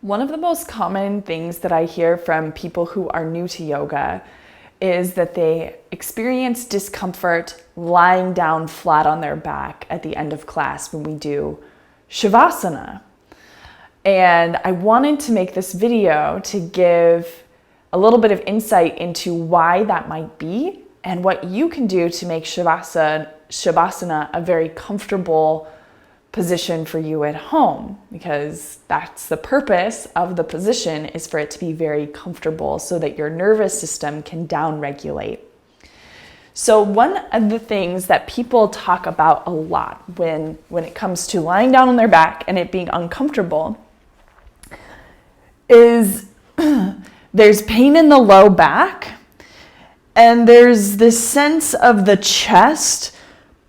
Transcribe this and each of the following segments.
One of the most common things that I hear from people who are new to yoga is that they experience discomfort lying down flat on their back at the end of class when we do Savasana. And I wanted to make this video to give a little bit of insight into why that might be and what you can do to make Savasana a very comfortable position for you at home, because that's the purpose of the position, is for it to be very comfortable so that your nervous system can down-regulate. So one of the things that people talk about a lot when it comes to lying down on their back and it being uncomfortable is there's pain in the low back, and there's this sense of the chest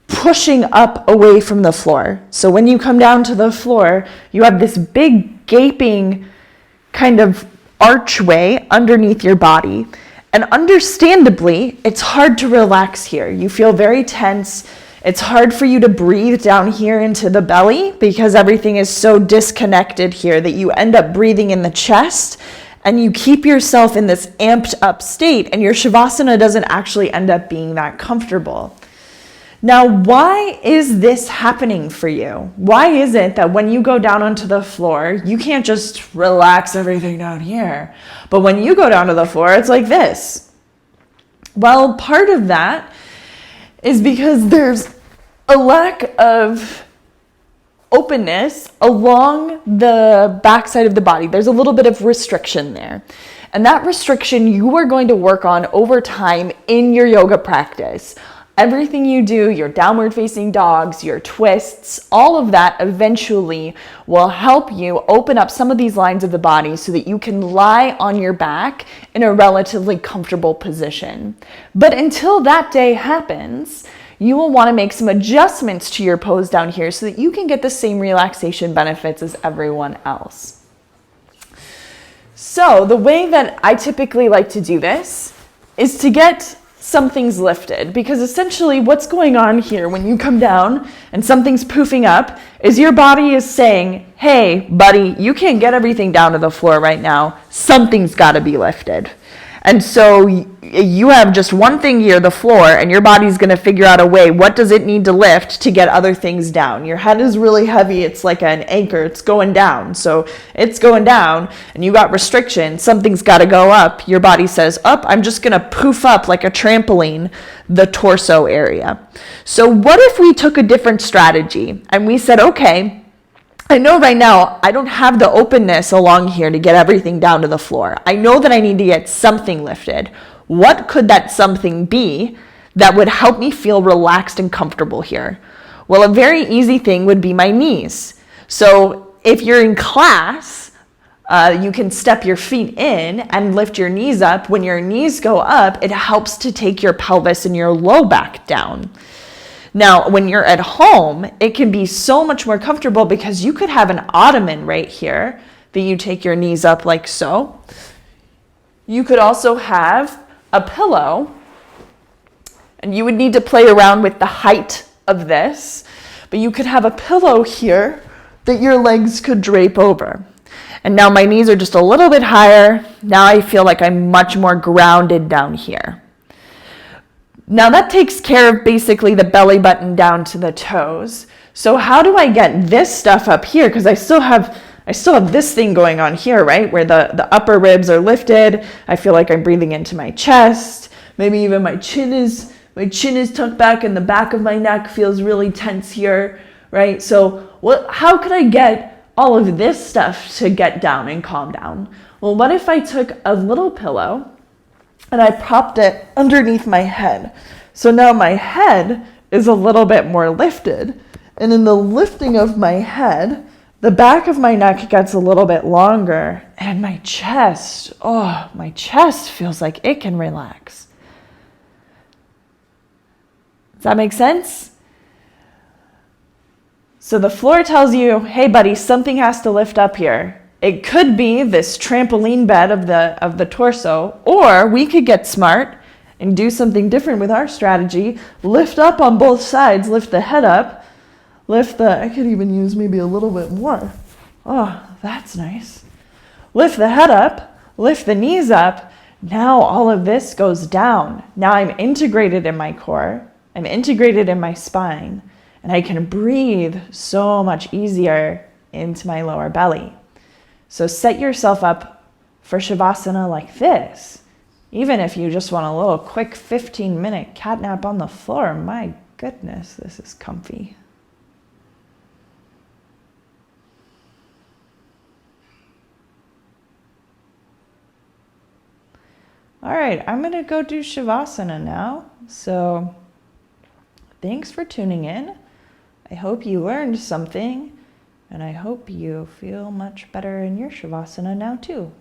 pushing up away from the floor. So when you come down to the floor, you have this big gaping kind of archway underneath your body. And understandably, it's hard to relax here. You feel very tense. It's hard for you to breathe down here into the belly because everything is so disconnected here that you end up breathing in the chest and you keep yourself in this amped up state, and your Savasana doesn't actually end up being that comfortable. Now, why is this happening for you? Why is it that when you go down onto the floor, you can't just relax everything down here, but when you go down to the floor, it's like this? Well, part of that is because there's a lack of openness along the backside of the body. There's a little bit of restriction there. And that restriction you are going to work on over time in your yoga practice. Everything you do, your downward facing dogs, your twists, all of that eventually will help you open up some of these lines of the body so that you can lie on your back in a relatively comfortable position. But until that day happens, you will want to make some adjustments to your pose down here so that you can get the same relaxation benefits as everyone else. So the way that I typically like to do this is to get something's lifted, because essentially what's going on here when you come down and something's poofing up is your body is saying, hey buddy, you can't get everything down to the floor right now, something's got to be lifted. And so you have just one thing here, the floor, and your body's going to figure out a way, what does it need to lift to get other things down? Your head is really heavy, it's like an anchor, it's going down. So it's going down, and you got restriction, something's got to go up. Your body says, up, I'm just going to poof up like a trampoline, the torso area. So what if we took a different strategy, and we said, okay, I know right now I don't have the openness along here to get everything down to the floor. I know that I need to get something lifted. What could that something be that would help me feel relaxed and comfortable here? Well, a very easy thing would be my knees. So if you're in class, you can step your feet in and lift your knees up. When your knees go up, it helps to take your pelvis and your low back down. Now, when you're at home, it can be so much more comfortable because you could have an ottoman right here that you take your knees up like so. You could also have a pillow, and you would need to play around with the height of this, but you could have a pillow here that your legs could drape over. And now my knees are just a little bit higher. Now I feel like I'm much more grounded down here. Now that takes care of basically the belly button down to the toes. So how do I get this stuff up here? Because I still have this thing going on here, right? Where the upper ribs are lifted. I feel like I'm breathing into my chest. Maybe even my chin is tucked back and the back of my neck feels really tense here, right? So how could I get all of this stuff to get down and calm down? Well, what if I took a little pillow and I propped it underneath my head? So now my head is a little bit more lifted. And in the lifting of my head, the back of my neck gets a little bit longer. And my chest feels like it can relax. Does that make sense? So the floor tells you, hey buddy, something has to lift up here. It could be this trampoline bed of the torso, or we could get smart and do something different with our strategy. Lift up on both sides, lift the head up, I could even use maybe a little bit more. Oh, that's nice. lift the head up, lift the knees up. Now all of this goes down. Now I'm integrated in my core. I'm integrated in my spine. And I can breathe so much easier into my lower belly. So set yourself up for Shavasana like this. Even if you just want a little quick 15-minute cat nap on the floor, my goodness, this is comfy. All right, I'm going to go do Shavasana now. So thanks for tuning in. I hope you learned something, and I hope you feel much better in your Shavasana now too.